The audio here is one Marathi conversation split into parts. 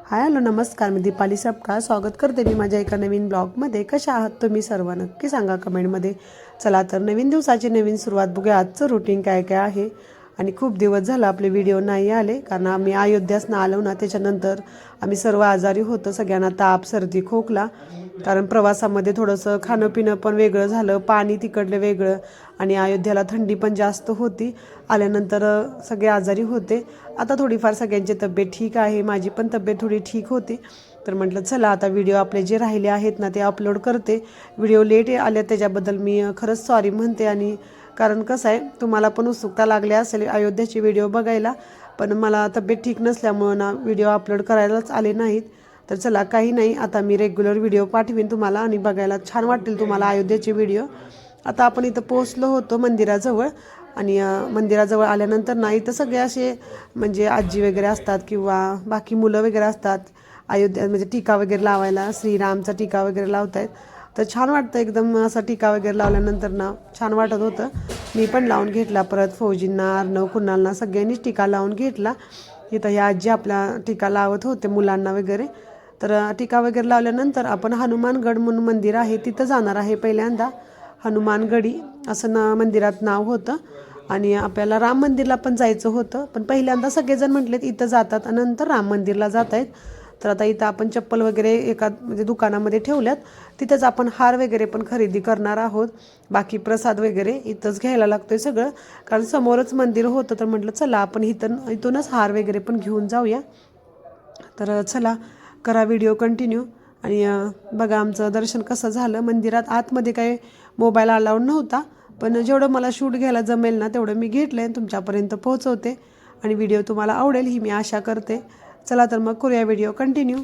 हाय हॅलो नमस्कार, मी दीपाली सबका स्वागत करते मी माझ्या एका नवीन ब्लॉगमध्ये। कशा आहात तुम्ही सर्व, नक्की सांगा कमेंटमध्ये। चला तर नवीन दिवसाची नवीन सुरुवात बघूया। आजचं रुटीन काय काय आहे। आणि खूप दिवस झाला आपले व्हिडिओ नाही आले, कारण आम्ही अयोध्यासनं आलो ना, त्याच्यानंतर आम्ही सर्व आजारी होतो, सगळ्यांना ताप सर्दी खोकला। कारण प्रवासामध्ये थोडंसं खाणं पिणं पण वेगळं झालं, पाणी तिकडलं वेगळं, आणि अयोध्येला थंडी पण जास्त होती। आल्यानंतर सगळे आजारी होते। आता थोडीफार सगळ्यांची तब्येत ठीक आहे, माझी पण तब्येत थोडी ठीक होती। तर म्हटलं चला आता व्हिडिओ आपले जे राहिले आहेत ना ते अपलोड करते। व्हिडिओ लेट आले त्याच्याबद्दल मी खरंच सॉरी म्हणते। आणि कारण कसं आहे, तुम्हाला पण उत्सुकता लागली असेल अयोध्येचे व्हिडिओ बघायला, पण मला तब्येत ठीक नसल्यामुळं ना व्हिडिओ अपलोड करायलाच आले नाहीत। तर चला काही नाही, आता मी रेग्युलर व्हिडिओ पाठवीन तुम्हाला आणि बघायला छान वाटतील तुम्हाला अयोध्येचे व्हिडिओ। आता आपण इथं पोहोचलो होतो मंदिराजवळ, आणि मंदिराजवळ आल्यानंतर ना इथं सगळे असे म्हणजे आजी वगैरे असतात किंवा बाकी मुलं वगैरे असतात, अयोध्या म्हणजे टीका वगैरे लावायला, श्रीरामचा टीका वगैरे लावतायत। तर छान वाटतं एकदम, असा टीका वगैरे लावल्यानंतर ना छान वाटत होतं। मी पण लावून घेतला, परत फौजींना, अर्णव कुणालना सगळ्यांनीच टीका लावून घेतला। इथं ह्या आजी आपल्या टीका लावत होते मुलांना वगैरे। तर टीका वगैरे लावल्यानंतर आपण हनुमानगड म्हणून मंदिर आहे तिथं जाणार आहे पहिल्यांदा। हनुमानगडी असं मंदिरात नाव होतं, आणि आपल्याला राम मंदिरला पण जायचं होतं, पण पहिल्यांदा सगळेजण म्हटलेत इथं जातात आणि नंतर राम मंदिरला जात आहेत। तर आता इथं आपण चप्पल वगैरे एका म्हणजे दुकानामध्ये ठेवल्यात, तिथंच आपण हार वगैरे पण खरेदी करणार आहोत। बाकी प्रसाद वगैरे इथंच घ्यायला लागतोय सगळं, कारण समोरच मंदिर होतं। तर म्हटलं चला आपण इथूनच हार वगैरे पण घेऊन जाऊया। तर चला करा व्हिडिओ कंटिन्यू, आणि बघा आमचं दर्शन कसं झालं। मंदिरात आतमध्ये काही मोबाईल अलाउड नव्हता, पण जेवढं मला शूट घ्यायला जमेल ना तेवढं मी घेतलं आहे, तुमच्यापर्यंत पोहोचवते। आणि व्हिडिओ तुम्हाला आवडेल ही मी आशा करते। चला तर मग करूया व्हिडिओ कंटिन्यू।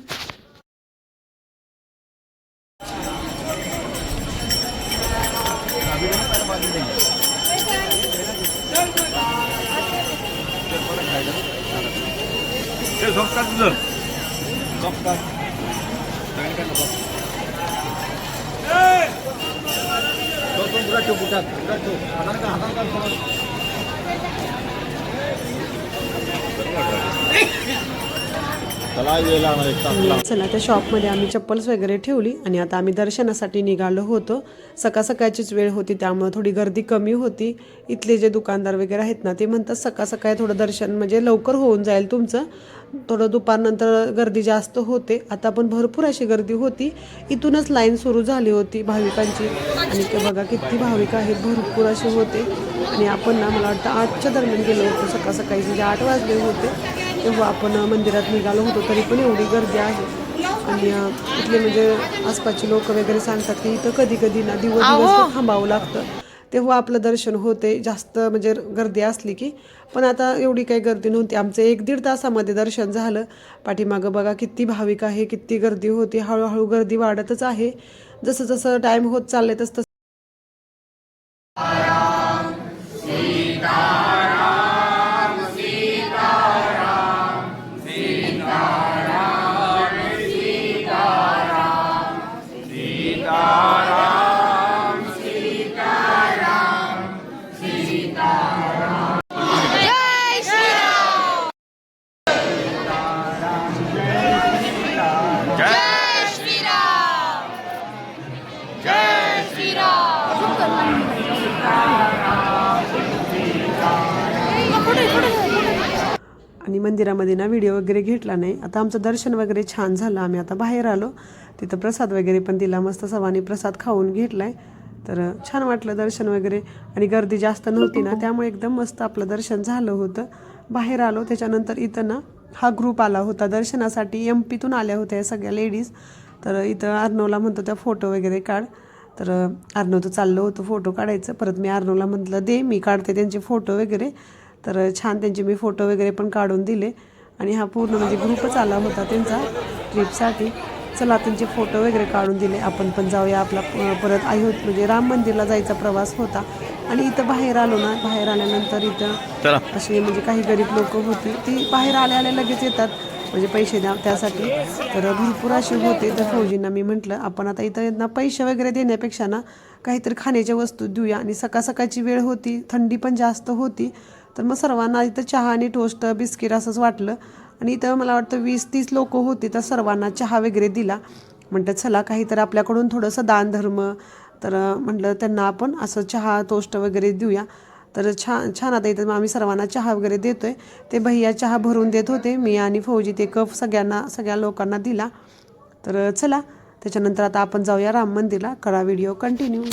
चला त्या शॉपमध्ये आम्ही चप्पल्स वगैरे ठेवली, आणि आता आम्ही दर्शनासाठी निघालो होतो। सकाळ सकाळचीच वेळ होती, त्यामुळे थोडी गर्दी कमी होती। इथले जे दुकानदार वगैरे आहेत ना ते म्हणतात सकाळ सकाळी थोडं दर्शन म्हणजे लवकर होऊन जाईल तुमचं, थोडं दुपारनंतर गर्दी जास्त होते। आता पण भरपूर अशी गर्दी होती, इथूनच लाईन सुरू झाली होती भाविकांची। आणि ते बघा किती भाविक आहेत, भरपूर असे होते। आणि आपण ना मला वाटतं 8च्या दरम्यान गेलो होतो, सकाळ सकाळी म्हणजे 8 वाजले होते तेव्हा आपण मंदिरात निघालो होतो, तरी पण एवढी गर्दी आहे। आणि इथले म्हणजे आसपासचे लोक वगैरे सांगतात की इथं कधी कधी ना दिवस थांबावं लागतं, तेव्हा आपलं दर्शन होते, जास्त म्हणजे गर्दी असली की। पण आता एवढी काही गर्दी नव्हती, आमचं 1-1.5 तासामध्ये दर्शन झालं। पाठीमागं बघा किती भाविक आहे, किती गर्दी होती। हळूहळू गर्दी वाढतच आहे, जसं जसं टाईम होत चालले तसं आणि मंदिरामध्ये ना व्हिडिओ वगैरे घेतला नाही। आता आमचं दर्शन वगैरे छान झालं, आम्ही आता बाहेर आलो, तिथं प्रसाद वगैरे पण दिला, मस्त सर्वांनी प्रसाद खाऊन घेतलाय। तर छान वाटलं दर्शन वगैरे, आणि गर्दी जास्त नव्हती ना त्यामुळे एकदम मस्त आपलं दर्शन झालं होतं। बाहेर आलो त्याच्यानंतर इथं ना हा ग्रुप आला होता दर्शनासाठी, MP तून आल्या होत्या सगळ्या लेडीज। तर इथं अर्णवला म्हणतो त्या फोटो वगैरे काढ, तर अर्णव तर चाललं होतं फोटो काढायचं, परत मी अर्णवला म्हटलं दे मी काढते त्यांचे फोटो वगैरे। तर छान त्यांचे मी फोटो वगैरे पण काढून दिले, आणि हा पूर्ण म्हणजे ग्रुपच आला होता त्यांचा ट्रिपसाठी। चला त्यांचे फोटो वगैरे काढून दिले, आपण पण जाऊया आपला परत म्हणजे राम मंदिरला जायचा प्रवास होता। आणि इथं बाहेर आलो ना, बाहेर आल्यानंतर इथं असे म्हणजे काही गरीब लोक होती, ती बाहेर आल्या लगेच येतात म्हणजे पैसे द्या त्यासाठी। तर भरपूर असे होते, तर फौजींना मी म्हटलं आपण आता इथं ना पैसे वगैरे देण्यापेक्षा ना काहीतरी खाण्याच्या वस्तू देऊया। आणि सकाळ सकाळची वेळ होती, थंडी पण जास्त होती, तर मग सर्वांना इथं चहा आणि टोस्ट बिस्किट असंच वाटलं। आणि इथं मला वाटतं 20-30 लोक होते, तर सर्वांना चहा वगैरे दिला. म्हटलं चला काहीतरी आपल्याकडून थोडंसं दानधर्म, तर म्हटलं त्यांना आपण असं चहा टोस्ट वगैरे देऊया. तर छान छान आता इथं आम्ही सर्वांना चहा वगैरे देतोय. ते भैया चहा भरून देत होते, मी आणि फौजी ते कप सगळ्या लोकांना दिला. तर चला त्याच्यानंतर आता आपण जाऊया राम मंदिरला. करा व्हिडिओ कंटिन्यू.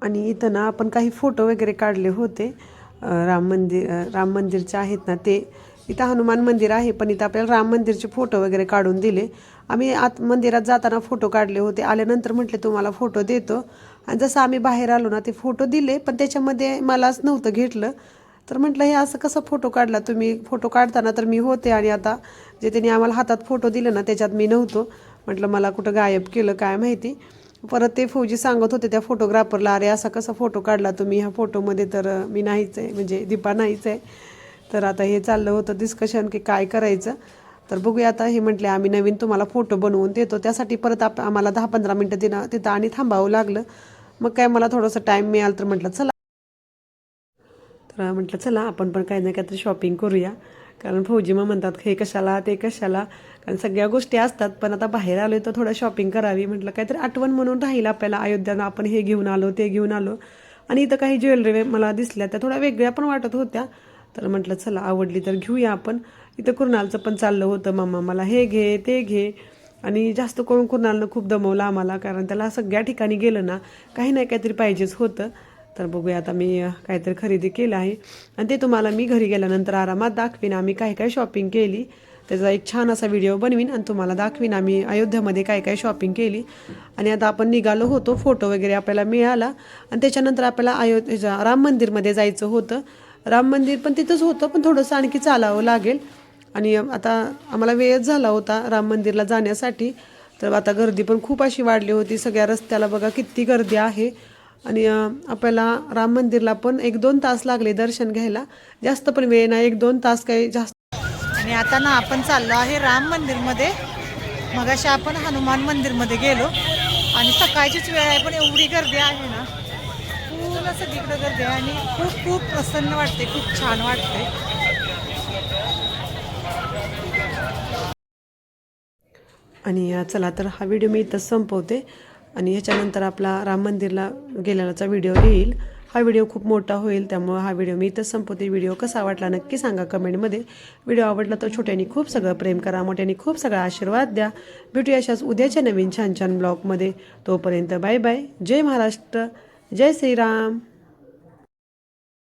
आणि इथं ना आपण काही फोटो वगैरे काढले होते. राम मंदिरचे आहेत ना ते. इथं हनुमान मंदिर आहे, पण इथं आपल्याला राम मंदिरचे फोटो वगैरे काढून दिले. आम्ही आत मंदिरात जाताना फोटो काढले होते. आल्यानंतर म्हटले तुम्हाला फोटो देतो. आणि जसं आम्ही बाहेर आलो ना ते फोटो दिले, पण त्याच्यामध्ये मलाच नव्हतं घेतलं. तर म्हटलं हे असं कसं फोटो काढला तुम्ही? फोटो काढताना तर मी होते आणि आता जे त्यांनी आम्हाला हातात फोटो दिले ना त्याच्यात मी नव्हतो. म्हटलं मला कुठं गायब केलं काय माहिती. परत ते फौजी सांगत होते त्या फोटोग्राफरला, अरे असा कसा फोटो काढला तुम्ही ह्या फोटोमध्ये, तर मी नाहीच आहे, म्हणजे दीपा नाहीच आहे. तर आता हे चाललं होतं डिस्कशन की काय करायचं. तर बघूया आता. हे म्हटले आम्ही नवीन तुम्हाला फोटो बनवून देतो. त्यासाठी परत आम्हाला 10-15 मिनटं तिथं आणि थांबावं लागलं. मग काय मला थोडंसं टाईम मिळालं तर म्हटलं चला. तर म्हटलं चला आपण पण काही ना काहीतरी शॉपिंग करूया. कारण फौजी मग म्हणतात हे कशाला ते कशाला, कारण सगळ्या गोष्टी असतात, पण आता बाहेर आलो तर थोडं शॉपिंग करावी. म्हटलं काहीतरी आठवण म्हणून राहील आपल्याला, अयोध्यानं आपण हे घेऊन आलो ते घेऊन आलो. आणि इथं काही ज्वेलरी मला दिसल्या त्या थोड्या वेगळ्या पण वाटत होत्या. तर म्हटलं चला आवडली तर घेऊया आपण. इथं कुणालचं पण चाललं होतं, मामा मला हे घे ते घे. आणि जास्त करून कुणालनं खूप दमवलं आम्हाला, कारण त्याला सगळ्या ठिकाणी गेलं ना काही ना काहीतरी पाहिजेच होतं. तर बघूया आता मी काहीतरी खरेदी केलं आहे आणि ते तुम्हाला मी घरी गेल्यानंतर आरामात दाखवीन आम्ही काय काय शॉपिंग केली. त्याचा एक छान असा व्हिडिओ बनवीन आणि तुम्हाला दाखवीन आम्ही अयोध्यामध्ये काय काय शॉपिंग केली. आणि आता आपण निघालो होतो, फोटो वगैरे आपल्याला मिळाला आणि त्याच्यानंतर आपल्याला अयोध्येच्या राम मंदिरमध्ये जायचं होतं. राम मंदिर पण तिथंच होतं, पण थोडंसं आणखी चालावं लागेल. आणि आता आम्हाला वेळच झाला होता राम मंदिरला जाण्यासाठी. तर आता गर्दी पण खूप अशी वाढली होती सगळ्या रस्त्याला, बघा किती गर्दी आहे. आणि आपल्याला राम मंदिरला पण 1-2 तास लागले दर्शन घ्यायला, जास्त पण वेळ नाही, 1-2 तास काही जास्त. आणि आता ना आपण चाललो आहे राम मंदिरमध्ये. मगाशी आपण हनुमान मंदिरमध्ये गेलो आणि सकाळचीच वेळ आहे, पण एवढी गर्दी आहे ना, पूर्ण सगळीकडे गर्दी आहे आणि खूप खूप प्रसन्न वाटते, खूप छान वाटते. आणि चला तर हा व्हिडिओ मी इथंच संपवते आणि ह्याच्यानंतर आपला राम मंदिरला गेलेलाचा व्हिडिओ येईल. हा व्हिडिओ खूप मोठा होईल, त्यामुळे हा व्हिडिओ मी इथंच संपवते. व्हिडिओ कसा वाटला नक्की सांगा कमेंटमध्ये. व्हिडिओ आवडला तर छोट्यानी खूप सगळं प्रेम करा, मोठ्यानी खूप सगळा आशीर्वाद द्या. भेटूया अशाच उद्याच्या नवीन छान छान ब्लॉगमध्ये. तोपर्यंत बाय बाय. जय महाराष्ट्र, जय श्रीराम.